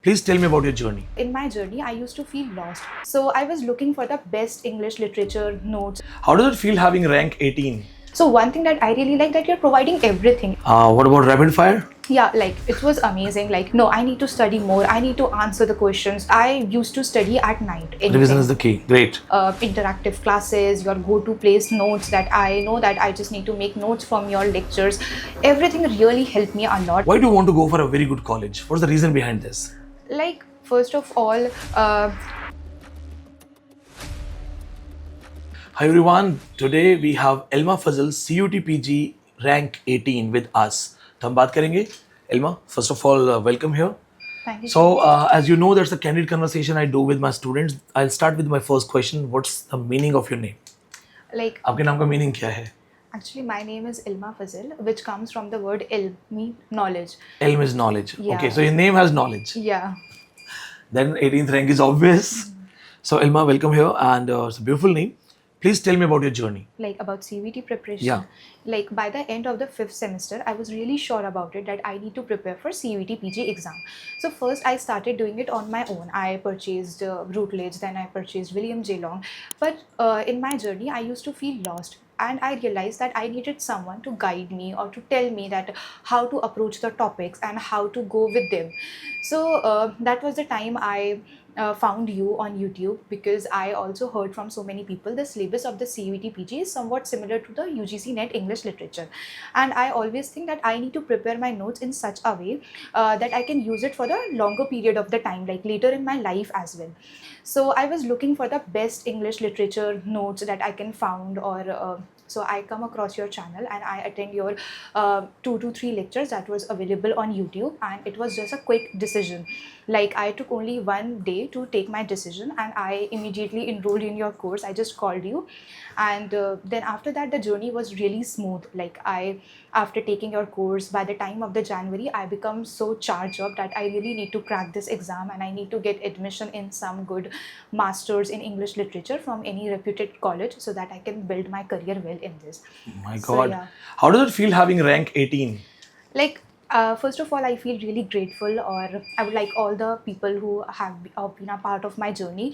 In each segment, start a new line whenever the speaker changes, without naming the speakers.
Please tell me about your journey.
In my journey, I used to feel lost. So I was looking for the best English literature notes.
How does it feel having rank 18?
So one thing that I really like that you're providing everything.
What about rapid fire?
Yeah, like it was amazing. Like, no, I need to study more. I need to answer the questions. I used to study at night.
Revision is the key. Great.
Interactive classes, your go-to place notes that I know that I just need to make notes from your lectures. Everything really helped me a lot.
Why do you want to go for a very good college? What's the reason behind this?
Like, first of all,
Hi everyone, today we have Ilma Fazal CUET-PG rank 18 with us. तो हम बात करेंगे. Ilma, first of all, welcome here.
thank you.
So, as you know, there's a candid conversation I do with my students. I'll start with my first question. What's the meaning of your name?
Like,
आपके नाम का meaning क्या है?
actually, my name is Ilma Fazal, which comes from the word ilm, mean knowledge.
Ilm is knowledge.
Yeah.
Okay, so your name has knowledge.
Yeah.
Then 18th rank is obvious. So Ilma, welcome here, and it's a beautiful name. Please tell me about your journey.
Like about CVT preparation.
Yeah.
Like by the end of the 5th semester, I was really sure about it that I need to prepare for CUET PG exam. So first I started doing it on my own. I purchased Routledge, then I purchased William J. Long. But in my journey, I used to feel lost. And I realized that I needed someone to guide me or to tell me that how to approach the topics and how to go with them. So that was the time I found you on YouTube, because I also heard from so many people the syllabus of the CUET PG is somewhat similar to the UGC NET English Literature. And I always think that I need to prepare my notes in such a way that I can use it for the longer period of the time, like later in my life as well. So I was looking for the best English literature notes that I can find, or so I come across your channel and I attend your 2 to 3 lectures that was available on YouTube, and it was just a quick decision. Like I took only one day to take my decision and I immediately enrolled in your course. I just called you, and then after that the journey was really smooth. Like after taking your course, by the time of the January, I become so charged up that I really need to crack this exam and I need to get admission in some good masters in English literature from any reputed college so that I can build my career well in this.
My God.
So, yeah.
How does it feel having rank 18?
Like, first of all, I feel really grateful, or I would like all the people who have been a part of my journey,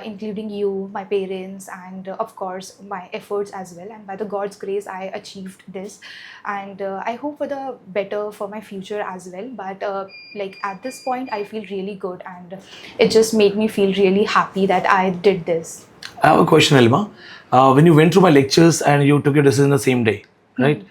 including you, my parents, and of course my efforts as well. And by the God's grace, I achieved this, and I hope for the better for my future as well. But like at this point, I feel really good, and it just made me feel really happy that I did this.
I have a question, Ilma. When you went through my lectures and you took your decision the same day, right?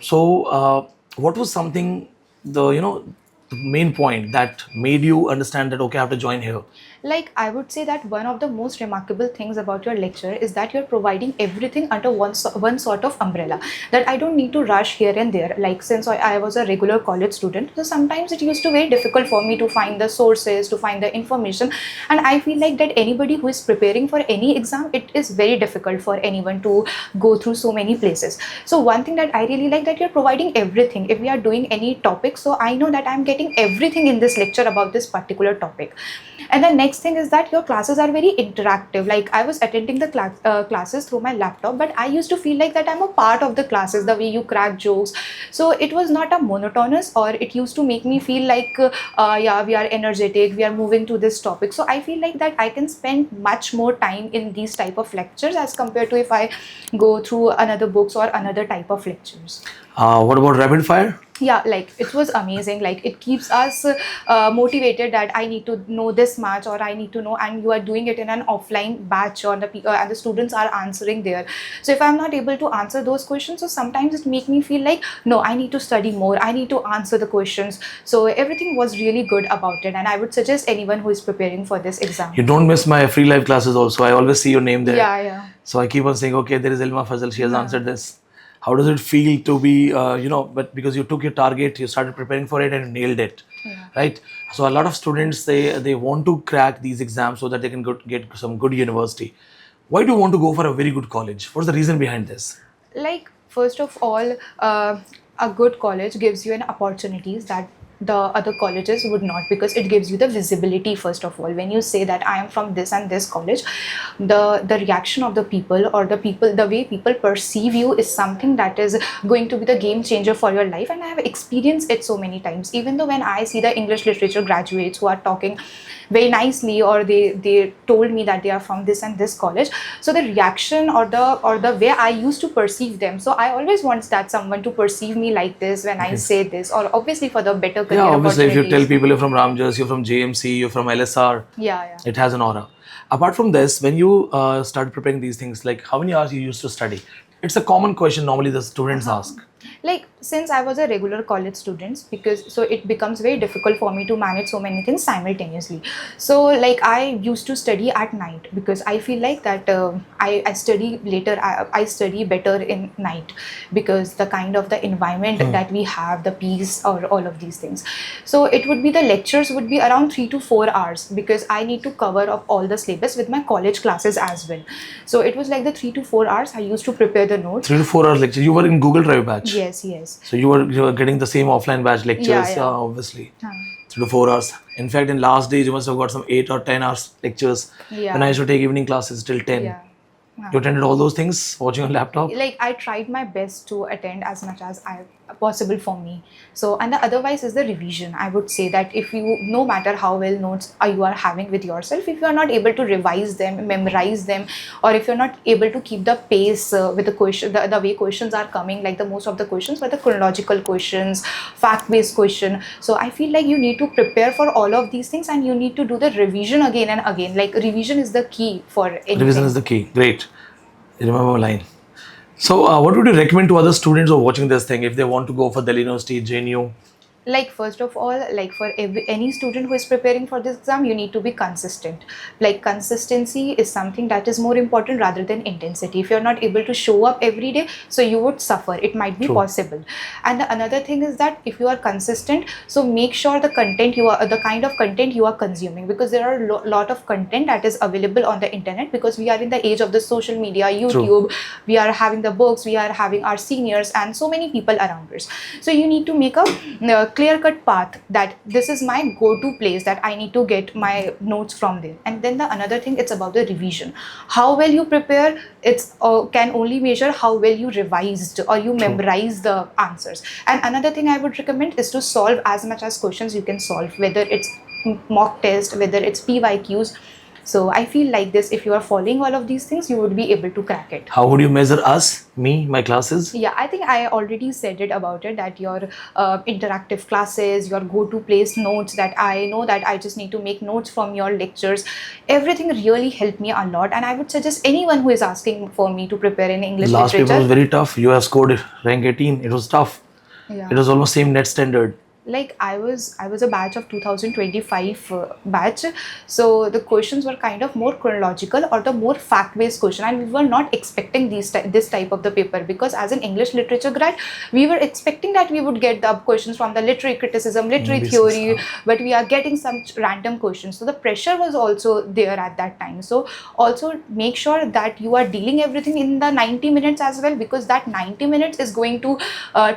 So, what was something, the main point that made you understand that, okay, I have to join here?
Like, I would say that one of the most remarkable things about your lecture is that you're providing everything under one sort of umbrella, that I don't need to rush here and there. Like, since I was a regular college student, so sometimes it used to be very difficult for me to find the sources, to find the information. And I feel like that anybody who is preparing for any exam, it is very difficult for anyone to go through so many places. So one thing that I really like that you're providing everything. If we are doing any topic, so I know that I'm getting everything in this lecture about this particular topic. And the next thing is that your classes are very interactive. Like I was attending the classes through my laptop, but I used to feel like that I'm a part of the classes, the way you crack jokes. So it was not a monotonous, or it used to make me feel like, yeah, we are energetic, we are moving to this topic. So I feel like that I can spend much more time in these type of lectures as compared to if I go through another books or another type of lectures.
What about rapid fire?
Yeah, like it was amazing. Like it keeps us motivated that I need to know this much, or I need to know, and you are doing it in an offline batch, or and the students are answering there. So if I'm not able to answer those questions, so sometimes it make me feel like, no, I need to study more, I need to answer the questions. So everything was really good about it, and I would suggest anyone who is preparing for this exam.
You don't miss my free live classes also. I always see your name there.
Yeah, yeah.
So I keep on saying, okay, there is Ilma Fazal, she has answered this. How does it feel to be, but because you took your target, you started preparing for it and you nailed it, right? So a lot of students, they want to crack these exams so that they can get some good university. Why do you want to go for a very good college? What's the reason behind this?
Like, first of all, a good college gives you an opportunities that the other colleges would not, because it gives you the visibility. First of all, when you say that I am from this and this college, the reaction of the people, or the way people perceive you, is something that is going to be the game changer for your life. And I have experienced it so many times. Even though when I see the English literature graduates who are talking very nicely, or they told me that they are from this and this college, so the reaction, or the way I used to perceive them, so I always want that someone to perceive me like this when I say this, or obviously for the better career
obviously if you tell
opportunities.
people you're from Ramjas, you're from JMC, you're from LSR,
Yeah.
it has an aura. Apart from this, when you started preparing these things, like how many hours you used to study? It's a common question normally the students ask.
Like, since I was a regular college student, because so it becomes very difficult for me to manage so many things simultaneously. So like I used to study at night, because I feel like that I study later, I study better in night, because the kind of the environment that we have, the peace, or all of these things. So it would be, the lectures would be around 3 to 4 hours, because I need to cover up all the syllabus with my college classes as well. So it was like the 3 to 4 hours I used to prepare the notes.
3 to 4 hours lecture. You were in Google Drive batch.
Yes.
So you were getting the same offline batch lectures,
Yeah.
obviously. 3 to 4 hours. In fact, in last days you must have got some 8 or 10 hours lectures.
Yeah.
When I used to take evening classes till 10.
Yeah.
You attended all those things watching on laptop?
Like I tried my best to attend as much as possible for me. So, and the otherwise is the revision. I would say that if you, no matter how well notes you are having with yourself, if you are not able to revise them, memorize them, or if you're not able to keep the pace with the question, the way questions are coming, like the most of the questions were the chronological questions, fact-based question. So I feel like you need to prepare for all of these things, and you need to do the revision again and again. Like revision is the key for anything.
Revision is the key. Great. You remember my line. So what would you recommend to other students who are watching this thing if they want to go for Delhi University, JNU?
Like, first of all, like for any student who is preparing for this exam, you need to be consistent. Like consistency is something that is more important rather than intensity. If you're not able to show up every day, so you would suffer. It might be possible. And the another thing is that if you are consistent, so make sure the kind of content you are consuming, because there are a lot of content that is available on the internet, because we are in the age of the social media, YouTube. We are having the books, we are having our seniors, and so many people around us. So you need to make a clear-cut path that this is my go-to place that I need to get my notes from there. And then the another thing, it's about the revision. How well you prepare, it's can only measure how well you revised or you memorize the answers. And another thing I would recommend is to solve as much as questions you can solve, whether it's mock test, whether it's PYQs. So I feel like this, if you are following all of these things, you would be able to crack it.
How would you measure us, me, my classes?
Yeah, I think I already said it about it, that your interactive classes, your go-to place notes, that I know that I just need to make notes from your lectures. Everything really helped me a lot, and I would suggest anyone who is asking for me to prepare in English
Last
literature.
paper was very tough. You have scored rank 18. It was tough.
Yeah.
It was almost same net standard.
Like I was a batch of 2025 batch, so the questions were kind of more chronological or the more fact-based question, and we were not expecting this type of the paper, because as an English literature grad, we were expecting that we would get the questions from the literary criticism, literary theory, but we are getting some random questions. So the pressure was also there at that time. So also make sure that you are dealing everything in the 90 minutes as well, because that 90 minutes is going to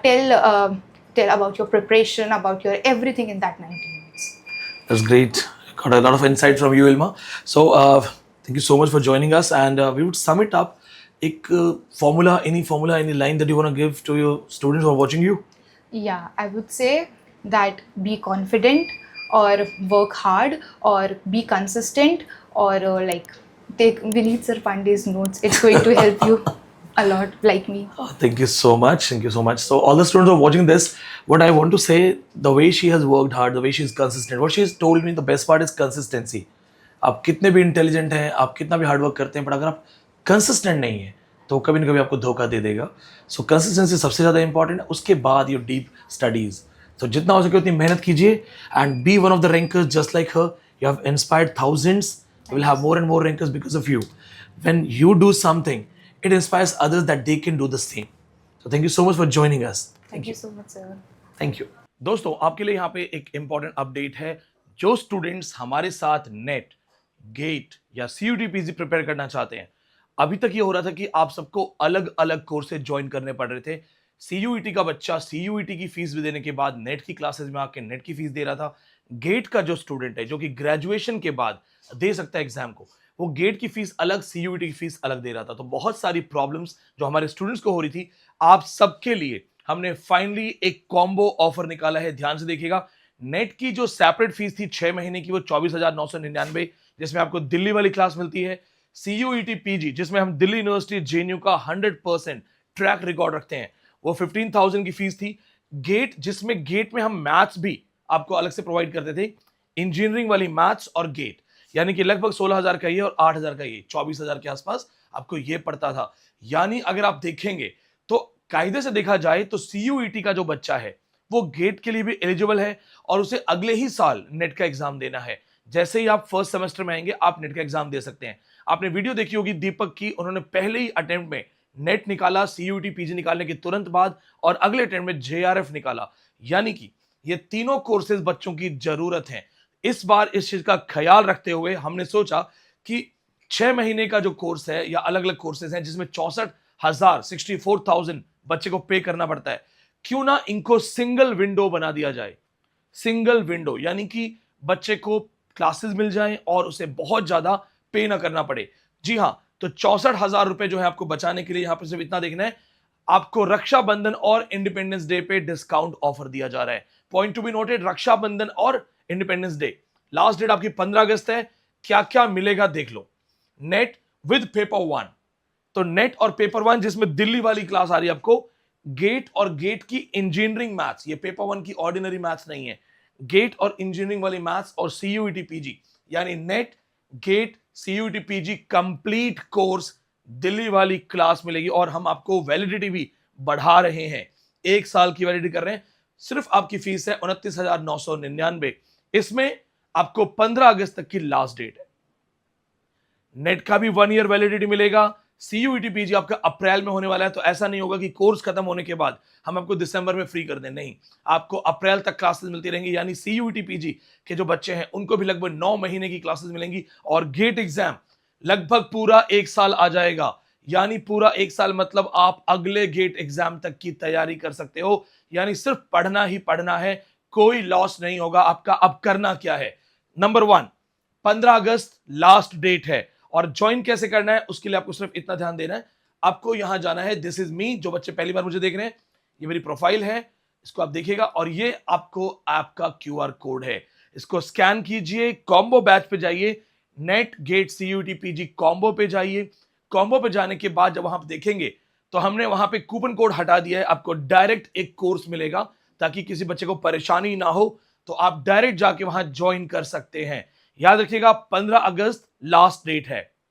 tell about your preparation, about your everything in that 90 minutes.
That's great. Got a lot of insight from you, Ilma. So thank you so much for joining us, and we would sum it up. Any formula, any line that you want to give to your students who are watching you?
Yeah, I would say that be confident, or work hard, or be consistent, or like take Vineet Sir Pandey's notes. It's going to help you a lot, like me.
Thank you so much. Thank you so much. So all the students who are watching this, what I want to say, the way she has worked hard, the way she is consistent, what she has told me, the best part is consistency. आप कितने भी intelligent हैं, आप कितना भी hard work करते हैं, but अगर आप कंसिस्टेंट नहीं है तो कभी ना कभी आपको धोखा दे देगा. सो कंसिस्टेंसी सबसे ज़्यादा इंपॉर्टेंट है. उसके बाद योर डीप स्टडीज़. तो जितना हो सके उतनी मेहनत कीजिए, and be one of the rankers just like her. You have inspired thousands. You will have more and more rankers because of you. When you do something, it inspires others that they can do the same. So thank you so much for joining us.
Thank you so much, sir.
Thank you. दोस्तों आपके लिए यहाँ पे एक important update है. जो students हमारे साथ नेट, गेट या CUET PG प्रिपेयर करना चाहते हैं, अभी तक ये हो रहा था कि आप सबको अलग अलग कोर्सेज ज्वाइन करने पड़ रहे थे. सीयूईटी का बच्चा सीयूईटी की फीस भी देने के बाद नेट की क्लासेस में आके नेट की फीस दे रहा था। गेट का जो स्टूडेंट है जो कि ग्रेजुएशन के बाद दे सकता है एग्जाम को, वो गेट की फीस अलग, सीयूईटी की फीस अलग दे रहा था। तो बहुत सारी प्रॉब्लम्स जो हमारे स्टूडेंट्स को हो रही थी, आप सबके लिए हमने फाइनली एक कॉम्बो ऑफर निकाला है। ध्यान से देखिएगा, नेट की जो सेपरेट फीस थी 6 महीने की, वो 24,999, जिसमें आपको दिल्ली वाली क्लास मिलती है। सीयूईटी पीजी जिसमें हम दिल्ली यूनिवर्सिटी जेएनयू का 100% ट्रैक रिकॉर्ड रखते हैं, वो 15,000 की फीस थी। गेट जिसमें गेट में हम मैथ्स भी आपको अलग से प्रोवाइड करते थे, इंजीनियरिंग वाली मैथ्स और गेट, यानी कि लगभग 16,000 का ये और 8,000 का ये, 24,000 के आसपास आपको ये पड़ता था। यानी अगर आप देखेंगे तो कायदे से देखा जाए तो सीयूईटी का जो बच्चा है वो गेट के लिए भी एलिजिबल है और उसे अगले ही साल नेट का एग्जाम देना है। जैसे ही आप फर्स्ट सेमेस्टर में आएंगे आप नेट का एग्जाम दे सकते हैं। आपने वीडियो देखी होगी दीपक की, उन्होंने पहले ही अटेम्प्ट में नेट निकाला सीयूईटी पीजी निकालने के तुरंत बाद, और अगले अटेम्प्ट में जेआरएफ निकाला। यानी कि ये तीनों कोर्सेज बच्चों की जरूरत है। इस बार इस चीज का ख्याल रखते हुए हमने सोचा कि 6 महीने का जो कोर्स है या अलग अलग कोर्सेज हैं जिसमें 64,000 बच्चे को पे करना पड़ता है, क्यों ना इनको सिंगल विंडो बना दिया जाए। सिंगल विंडो यानी कि बच्चे को क्लासेस मिल जाएं और उसे बहुत ज्यादा पे ना करना पड़े। जी हाँ, तो 64,000 रुपए जो है आपको बचाने के लिए यहां पर सिर्फ इतना देखना है, आपको रक्षाबंधन और इंडिपेंडेंस डे पे डिस्काउंट ऑफर दिया जा रहा है। Point to be noted, Rakshabandhan और इंडिपेंडेंस डे, लास्ट डेट आपकी 15 अगस्त है। क्या क्या मिलेगा देख लो। नेट विद पेपर 1, तो नेट और पेपर 1 जिसमें दिल्ली वाली क्लास आ रही है आपको, गेट और गेट की इंजीनियरिंग मैथ्स, ये पेपर 1 की ऑर्डिनरी मैथ्स नहीं है, गेट और इंजीनियरिंग वाली मैथ्स और सीयूईटी पीजी, यानी NET GATE CUET PG complete course Delhi वाली क्लास मिलेगी। और हम आपको वैलिडिटी भी बढ़ा रहे हैं, 1 साल की वैलिडिटी कर रहे हैं। सिर्फ आपकी फीस है 29,999। इसमें आपको 15 अगस्त तक की लास्ट डेट है। नेट का भी 1 ईयर वैलिडिटी मिलेगा। सीयूईटी पीजी आपका अप्रैल में होने वाला है, तो ऐसा नहीं होगा कि कोर्स खत्म होने के बाद हम आपको दिसंबर में फ्री कर दें, नहीं, आपको अप्रैल तक क्लासेस मिलती रहेंगी। यानी सीयूईटी पीजी के जो बच्चे हैं उनको भी लगभग 9 महीने की क्लासेस मिलेंगी। और गेट एग्जाम लगभग पूरा 1 साल आ जाएगा, यानी पूरा 1 साल मतलब आप अगले गेट एग्जाम तक की तैयारी कर सकते हो। यानी सिर्फ पढ़ना ही पढ़ना है, कोई लॉस नहीं होगा आपका। अब करना क्या है, नंबर 1, 15 अगस्त लास्ट डेट है। और ज्वाइन कैसे करना है उसके लिए आपको सिर्फ इतना ध्यान देना है, आपको यहां जाना है, दिस इज मी, जो बच्चे पहली बार मुझे देख रहे हैं, ये मेरी प्रोफाइल है, इसको आप देखिएगा और ये आपको आपका क्यूआर कोड है, इसको स्कैन कीजिए, कॉम्बो बैच पे जाइए, NET GATE CUET PG combo पे जाइए। कॉम्बो पे जाने के बाद जब वहां पे देखेंगे तो हमने वहां पे कूपन कोड हटा दिया है, आपको डायरेक्ट एक कोर्स मिलेगा ताकि किसी बच्चे को परेशानी ना हो, तो आप डायरेक्ट जाके वहां ज्वाइन कर सकते हैं। याद रखिएगा 15 अगस्त लास्ट डेट है।